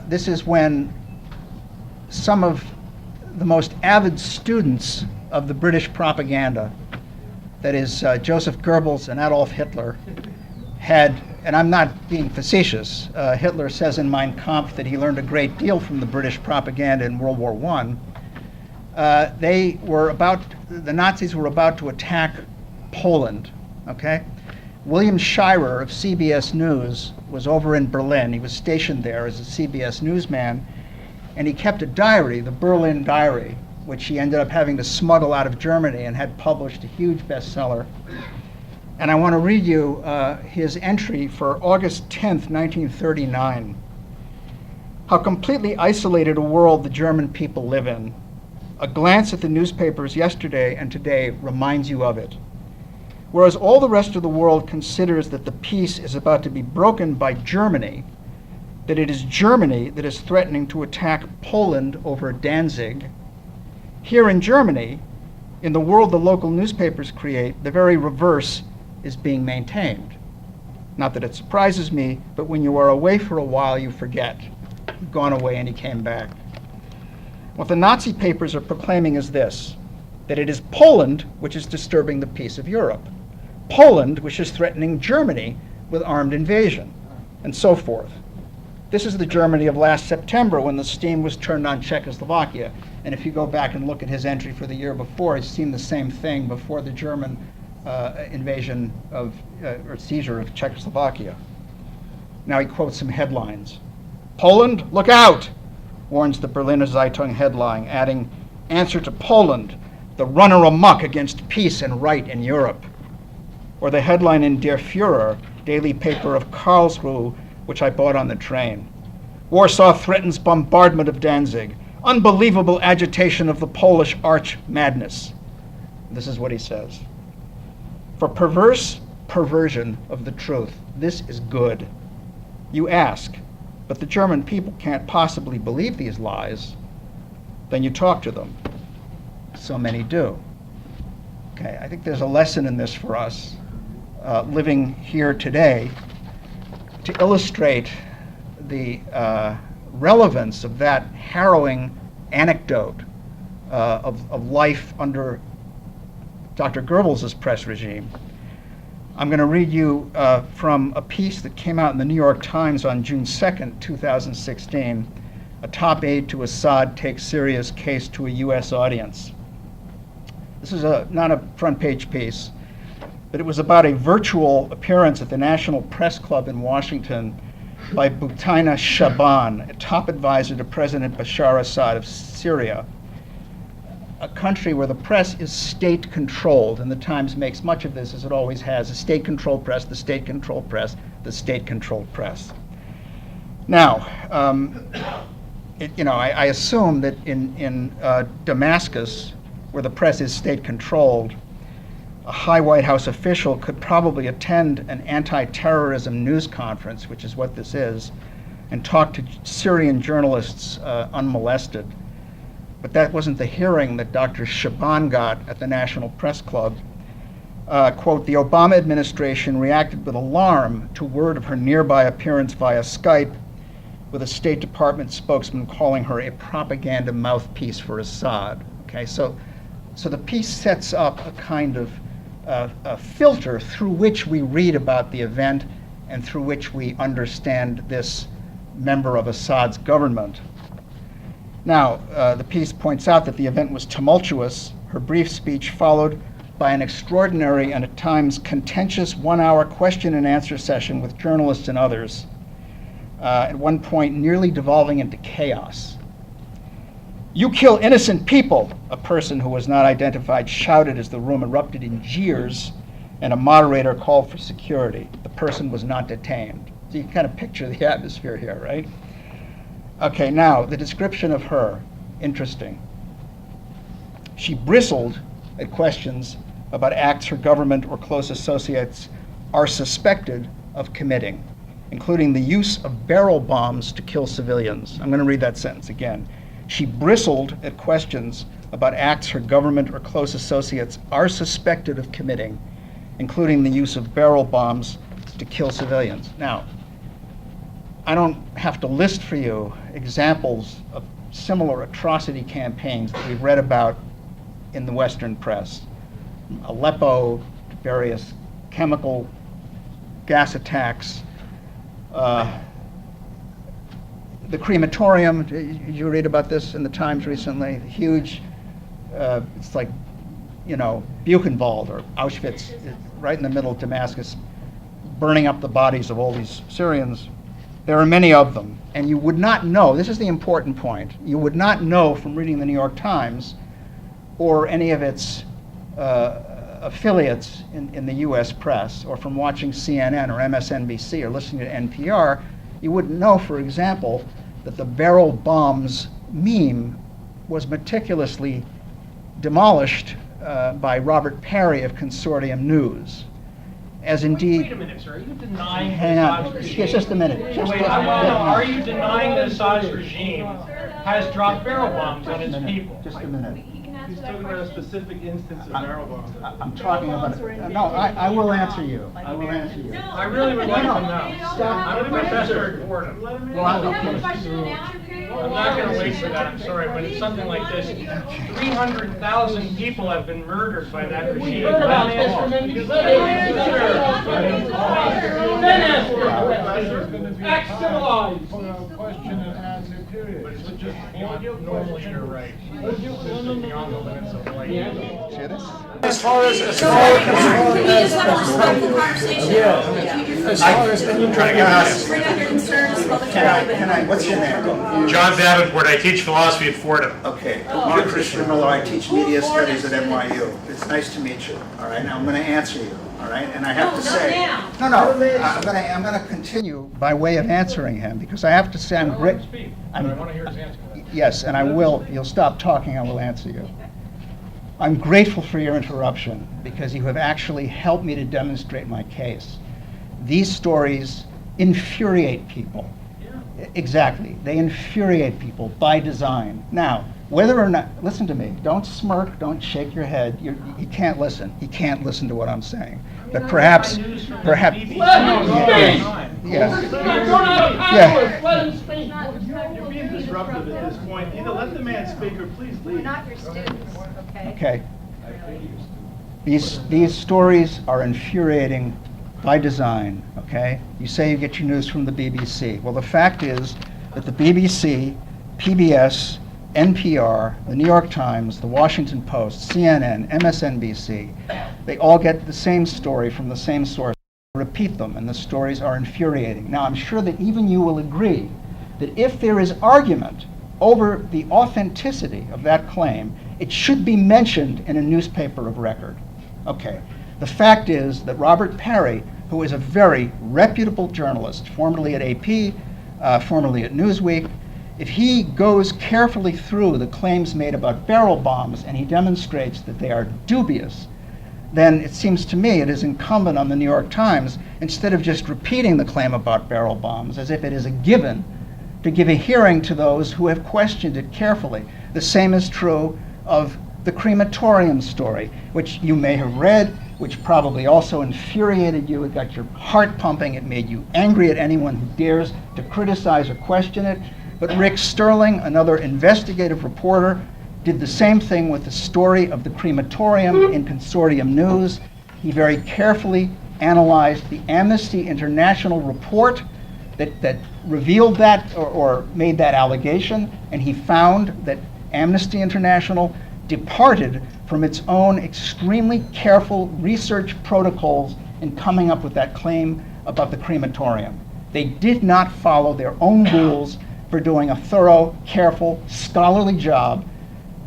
This is when some of the most avid students of the British propaganda, that is Joseph Goebbels and Adolf Hitler, had, and I'm not being facetious, Hitler says in Mein Kampf that he learned a great deal from the British propaganda in World War I. The Nazis were about to attack Poland, okay? William Shirer of CBS News was over in Berlin. He was stationed there as a CBS newsman, and he kept a diary, the Berlin Diary, which he ended up having to smuggle out of Germany and had published, a huge bestseller. And I want to read you his entry for August 10th, 1939. How completely isolated a world the German people live in. A glance at the newspapers yesterday and today reminds you of it. Whereas all the rest of the world considers that the peace is about to be broken by Germany, that it is Germany that is threatening to attack Poland over Danzig, here in Germany, in the world the local newspapers create, the very reverse is being maintained. Not that it surprises me, but when you are away for a while, you forget. He'd gone away and he came back. What the Nazi papers are proclaiming is this, that it is Poland which is disturbing the peace of Europe. Poland which is threatening Germany with armed invasion, and so forth. This is the Germany of last September when the steam was turned on Czechoslovakia. And if you go back and look at his entry for the year before, he's seen the same thing before the German invasion of, or seizure of Czechoslovakia. Now he quotes some headlines. Poland, look out, warns the Berliner Zeitung headline, adding, answer to Poland, the runner amok against peace and right in Europe. Or the headline in Der Führer, daily paper of Karlsruhe, which I bought on the train. Warsaw threatens bombardment of Danzig. Unbelievable agitation of the Polish arch madness. This is what he says. For perverse perversion of the truth, this is good. You ask, but the German people can't possibly believe these lies. Then you talk to them. So many do. Okay, I think there's a lesson in this for us, living here today, to illustrate the relevance of that harrowing anecdote of life under Dr. Goebbels' press regime. I'm going to read you from a piece that came out in the New York Times on June 2nd, 2016. A top aide to Assad takes Syria's case to a U.S. audience. This is not a front page piece, but it was about a virtual appearance at the National Press Club in Washington by Butaina Shaban, a top advisor to President Bashar Assad of Syria, a country where the press is state-controlled, and the Times makes much of this, as it always has, a state-controlled press, the state-controlled press, the state-controlled press. Now, I assume that in Damascus, where the press is state-controlled, a high White House official could probably attend an anti-terrorism news conference, which is what this is, and talk to Syrian journalists unmolested. But that wasn't the hearing that Dr. Shaban got at the National Press Club. Quote, the Obama administration reacted with alarm to word of her nearby appearance via Skype, with a State Department spokesman calling her a propaganda mouthpiece for Assad. Okay, so the piece sets up a kind of a filter through which we read about the event and through which we understand this member of Assad's government. Now, the piece points out that the event was tumultuous, her brief speech followed by an extraordinary and at times contentious 1-hour question and answer session with journalists and others, at one point nearly devolving into chaos. You kill innocent people, a person who was not identified shouted as the room erupted in jeers, and a moderator called for security. The person was not detained. So you can kind of picture the atmosphere here, right? Okay, now, the description of her, interesting. She bristled at questions about acts her government or close associates are suspected of committing, including the use of barrel bombs to kill civilians. I'm going to read that sentence again. She bristled at questions about acts her government or close associates are suspected of committing, including the use of barrel bombs to kill civilians. Now, I don't have to list for you examples of similar atrocity campaigns that we've read about in the Western press. Aleppo, various chemical gas attacks, the crematorium. Did you read about this in the Times recently? The huge, it's like, Buchenwald or Auschwitz, right in the middle of Damascus, burning up the bodies of all these Syrians. There are many of them, and you would not know, this is the important point, you would not know from reading the New York Times or any of its affiliates in the US press, or from watching CNN or MSNBC or listening to NPR, you wouldn't know, for example, that the barrel bombs meme was meticulously demolished by Robert Parry of Consortium News. As indeed. Wait a minute, sir. Are you denying Hang on. Just a minute. Are you denying that Assad's regime has dropped barrel bombs on its people? Just a minute. He's talking about a specific instance of barrel bombs. I'm talking about it. No, I will answer you. I will answer you. I really would like to know. Stop. I'm a professor at Fordham. Well, I'll go I'm not going to wait for that, I'm sorry, but it's something like this. 300,000 people have been murdered by that regime. Act civilized. Question and answer period. But it's just normally you're right. Beyond the limits of life. As far as can we just have a respectful conversation? I'm trying to get past. Bring up your concerns, public What's your name? John Davenport, I teach philosophy at Fordham. Okay, I'm Crispin Miller. I teach media studies at NYU. It's nice to meet you. All right, now I'm going to answer you. All right, and I have to say, I'm going to continue by way of answering him, because I have to say I'm great. I want to hear his answer. Yes, and I will. You'll stop talking, I will answer you. I'm grateful for your interruption, because you have actually helped me to demonstrate my case. These stories infuriate people. Yeah. Exactly. They infuriate people by design. Now, whether or not, listen to me, don't smirk, don't shake your head. You can't listen. You can't listen to what I'm saying. But perhaps, Let him speak! Let him speak! You're being disruptive at this point. Either let the man speak or please leave. We're not your students, okay? Okay. These stories are infuriating by design, okay? You say you get your news from the BBC. Well, the fact is that the BBC, PBS, NPR, the New York Times, the Washington Post, CNN, MSNBC, they all get the same story from the same source. Repeat them, and the stories are infuriating. Now, I'm sure that even you will agree that if there is argument over the authenticity of that claim, it should be mentioned in a newspaper of record. Okay. The fact is that Robert Parry, who is a very reputable journalist, formerly at AP, formerly at Newsweek, if he goes carefully through the claims made about barrel bombs and he demonstrates that they are dubious, then it seems to me it is incumbent on the New York Times, instead of just repeating the claim about barrel bombs as if it is a given, to give a hearing to those who have questioned it carefully. The same is true of the crematorium story, which you may have read, which probably also infuriated you. It got your heart pumping. It made you angry at anyone who dares to criticize or question it. But Rick Sterling, another investigative reporter, did the same thing with the story of the crematorium in Consortium News. He very carefully analyzed the Amnesty International report that revealed that or made that allegation, and he found that Amnesty International departed from its own extremely careful research protocols in coming up with that claim about the crematorium. They did not follow their own rules for doing a thorough, careful, scholarly job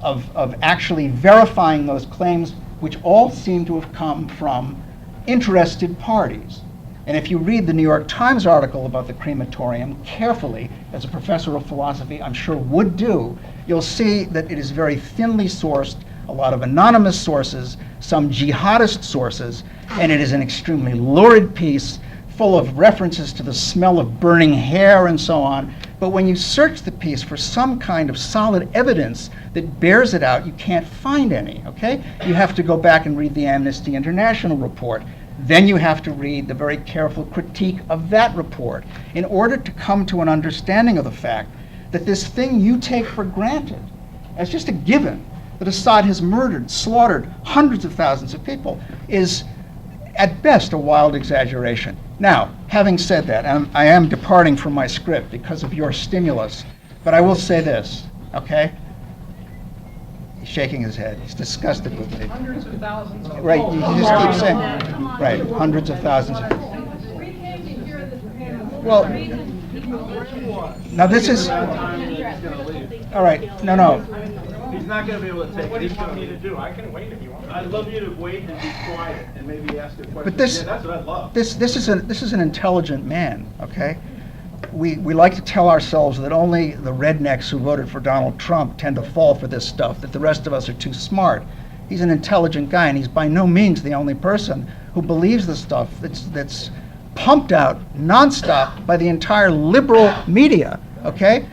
of actually verifying those claims, which all seem to have come from interested parties. And if you read the New York Times article about the crematorium carefully, as a professor of philosophy I'm sure would do, you'll see that it is very thinly sourced, a lot of anonymous sources, some jihadist sources, and it is an extremely lurid piece full of references to the smell of burning hair and so on. But when you search the piece for some kind of solid evidence that bears it out, you can't find any, okay? You have to go back and read the Amnesty International report. Then you have to read the very careful critique of that report in order to come to an understanding of the fact that this thing you take for granted as just a given, that Assad has murdered, slaughtered hundreds of thousands of people, is at best a wild exaggeration. Now, having said that, I am departing from my script because of your stimulus, but I will say this, okay? He's shaking his head. He's disgusted with me. Hundreds of thousands of Right, people. you just keep saying, right, hundreds of thousands. Well, now this is, all right, no. He's not gonna be able to take it. What do He's you want gonna me to leave. do? I can wait if you want. I'd love you to wait and be quiet and maybe ask a question. But this, Yeah, that's what I'd love. this is an intelligent man, okay? We like to tell ourselves that only the rednecks who voted for Donald Trump tend to fall for this stuff, that the rest of us are too smart. He's an intelligent guy, and he's by no means the only person who believes the stuff that's pumped out nonstop by the entire liberal media, okay?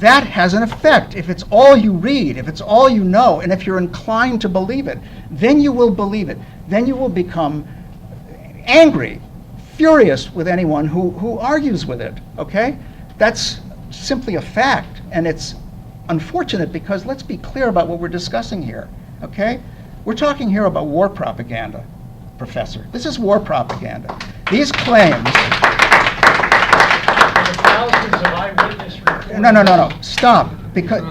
That has an effect. If it's all you read, if it's all you know, and if you're inclined to believe it, then you will believe it. Then you will become angry, furious with anyone who argues with it, okay? That's simply a fact, and it's unfortunate because let's be clear about what we're discussing here, okay? We're talking here about war propaganda, Professor. This is war propaganda. These claims... Thousands of eyewitness reports. No. Stop. Because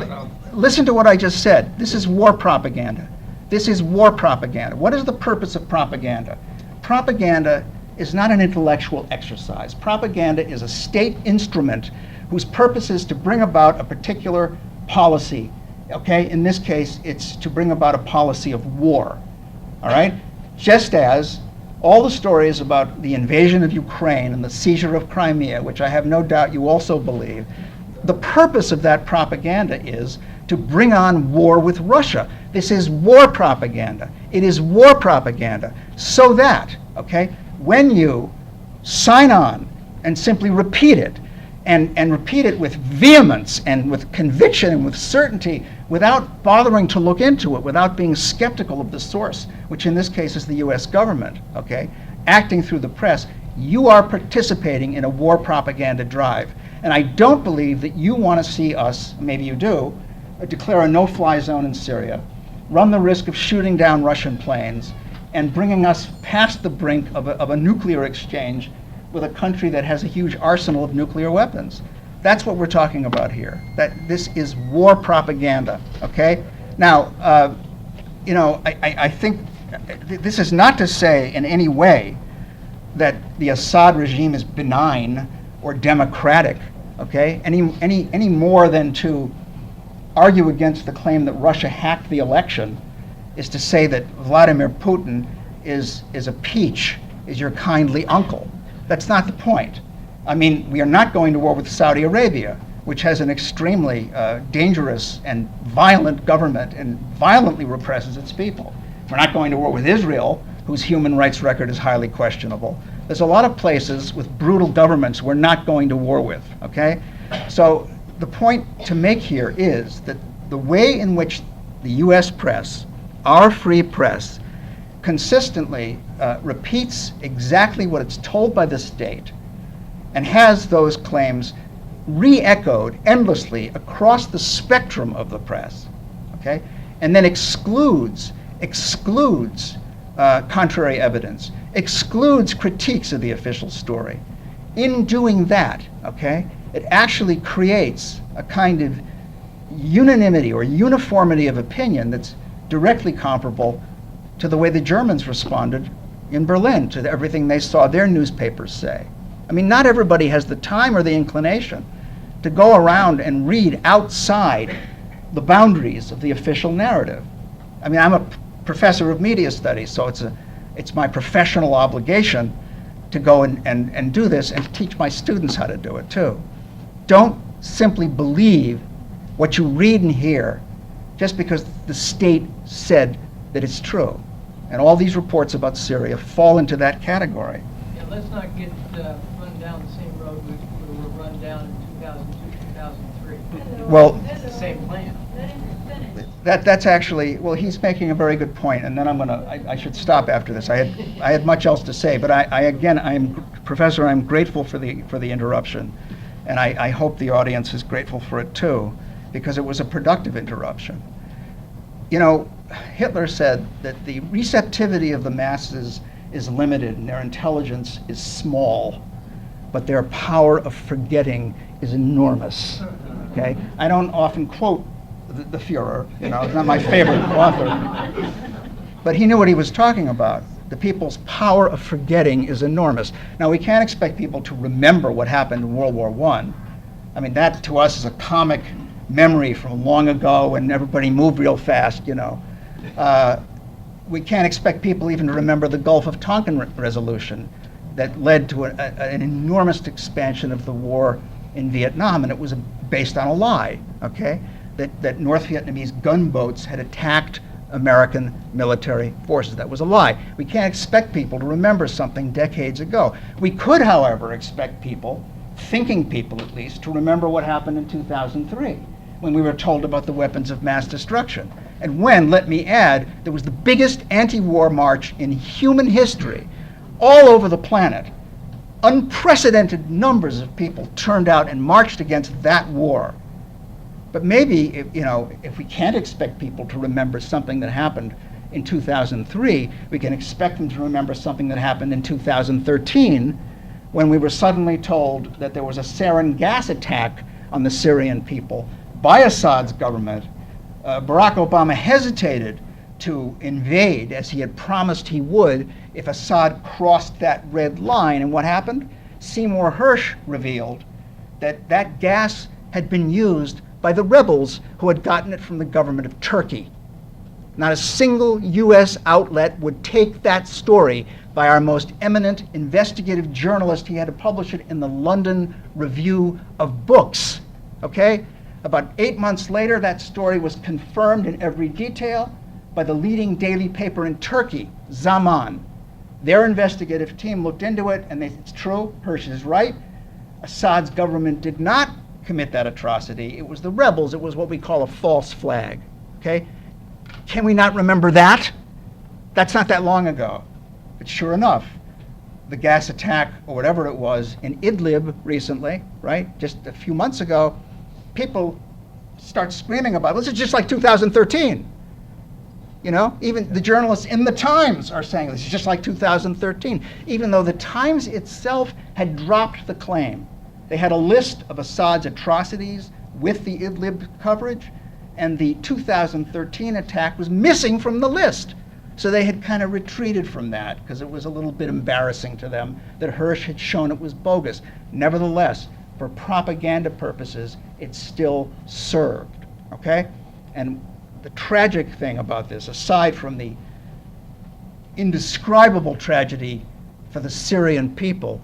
listen to what I just said. This is war propaganda. This is war propaganda. What is the purpose of propaganda? Propaganda is not an intellectual exercise. Propaganda is a state instrument whose purpose is to bring about a particular policy. Okay? In this case, it's to bring about a policy of war. All right? Just as all the stories about the invasion of Ukraine and the seizure of Crimea, which I have no doubt you also believe, the purpose of that propaganda is to bring on war with Russia. This is war propaganda. It is war propaganda. So that, okay, when you sign on and simply repeat it, and repeat it with vehemence and with conviction and with certainty without bothering to look into it, without being skeptical of the source, which in this case is the US government, okay, acting through the press, you are participating in a war propaganda drive. And I don't believe that you want to see us, maybe you do, declare a no-fly zone in Syria, run the risk of shooting down Russian planes, and bringing us past the brink of a nuclear exchange with a country that has a huge arsenal of nuclear weapons. That's what we're talking about here. That this is war propaganda, okay? Now, I think this is not to say in any way that the Assad regime is benign or democratic, okay? Any more than to argue against the claim that Russia hacked the election is to say that Vladimir Putin is a peach, is your kindly uncle. That's not the point. I mean, we are not going to war with Saudi Arabia, which has an extremely dangerous and violent government and violently represses its people. We're not going to war with Israel, whose human rights record is highly questionable. There's a lot of places with brutal governments we're not going to war with, okay? So the point to make here is that the way in which the US press, our free press, consistently repeats exactly what it's told by the state and has those claims re-echoed endlessly across the spectrum of the press, okay? And then excludes contrary evidence, excludes critiques of the official story. In doing that, okay, it actually creates a kind of unanimity or uniformity of opinion that's directly comparable to the way the Germans responded in Berlin to everything they saw their newspapers say. I mean, not everybody has the time or the inclination to go around and read outside the boundaries of the official narrative. I mean, I'm a professor of media studies, so it's my professional obligation to go and do this and teach my students how to do it too. Don't simply believe what you read and hear just because the state said that it's true. And all these reports about Syria fall into that category. Yeah, let's not get run down the same road we were run down in 2002, 2003. Well, It's the same plan. Let him finish. That's actually, well, he's making a very good point, and then I should stop after this. I had much else to say, but Professor, I'm grateful for the interruption, and I hope the audience is grateful for it too, because it was a productive interruption. You know, Hitler said that the receptivity of the masses is limited and their intelligence is small, but their power of forgetting is enormous. Okay? I don't often quote the Fuhrer, you know, it's not my favorite author. But he knew what he was talking about. The people's power of forgetting is enormous. Now, we can't expect people to remember what happened in World War I. I mean, that to us is a comic memory from long ago when everybody moved real fast, you know. We can't expect people even to remember the Gulf of Tonkin resolution that led to an enormous expansion of the war in Vietnam, and it was based on a lie, okay? That North Vietnamese gunboats had attacked American military forces. That was a lie. We can't expect people to remember something decades ago. We could, however, expect people, thinking people at least, to remember what happened in 2003 when we were told about the weapons of mass destruction. And when, let me add, there was the biggest anti-war march in human history all over the planet. Unprecedented numbers of people turned out and marched against that war. But maybe, if we can't expect people to remember something that happened in 2003, we can expect them to remember something that happened in 2013 when we were suddenly told that there was a sarin gas attack on the Syrian people by Assad's government. Barack Obama hesitated to invade, as he had promised he would, if Assad crossed that red line. And what happened? Seymour Hersh revealed that that gas had been used by the rebels who had gotten it from the government of Turkey. Not a single U.S. outlet would take that story by our most eminent investigative journalist. He had to publish it in the London Review of Books, okay? About 8 months later, that story was confirmed in every detail by the leading daily paper in Turkey, Zaman. Their investigative team looked into it, and it's true, Hersh is right. Assad's government did not commit that atrocity. It was the rebels. It was what we call a false flag, okay? Can we not remember that? That's not that long ago. But sure enough, the gas attack, or whatever it was, in Idlib recently, right, just a few months ago, people start screaming about, this is just like 2013. You know, even the journalists in the Times are saying this is just like 2013, even though the Times itself had dropped the claim. They had a list of Assad's atrocities with the Idlib coverage, and the 2013 attack was missing from the list. So they had kind of retreated from that because it was a little bit embarrassing to them that Hersh had shown it was bogus. Nevertheless, for propaganda purposes, it still served, okay? And the tragic thing about this, aside from the indescribable tragedy for the Syrian people,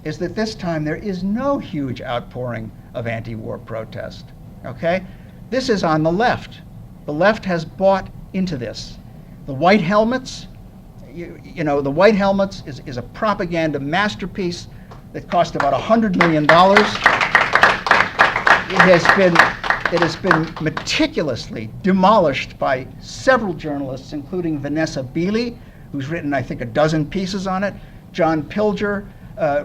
is that this time there is no huge outpouring of anti-war protest, okay? This is on the left. The left has bought into this. The White Helmets, the White Helmets is a propaganda masterpiece that cost about $100 million. It has been meticulously demolished by several journalists, including Vanessa Beeley, who's written, I think, a dozen pieces on it. John Pilger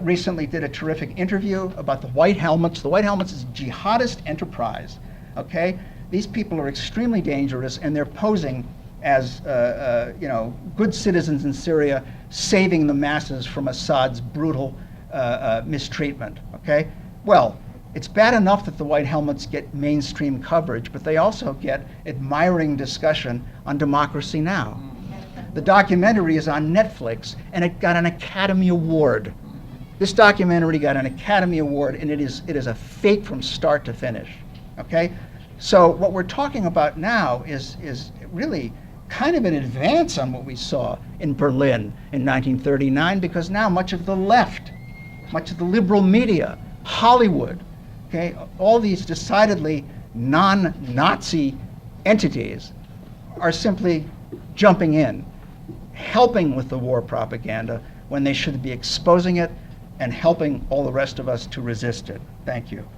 recently did a terrific interview about the White Helmets. The White Helmets is a jihadist enterprise, okay? These people are extremely dangerous, and they're posing as, good citizens in Syria, saving the masses from Assad's brutal mistreatment, okay? Well, it's bad enough that the White Helmets get mainstream coverage, but they also get admiring discussion on Democracy Now! The documentary is on Netflix, and it got an Academy Award. This documentary got an Academy Award, and it is a fake from start to finish, okay? So what we're talking about now is really kind of an advance on what we saw in Berlin in 1939, because now much of the left, much of the liberal media, Hollywood, okay, all these decidedly non-Nazi entities are simply jumping in, helping with the war propaganda when they should be exposing it and helping all the rest of us to resist it. Thank you.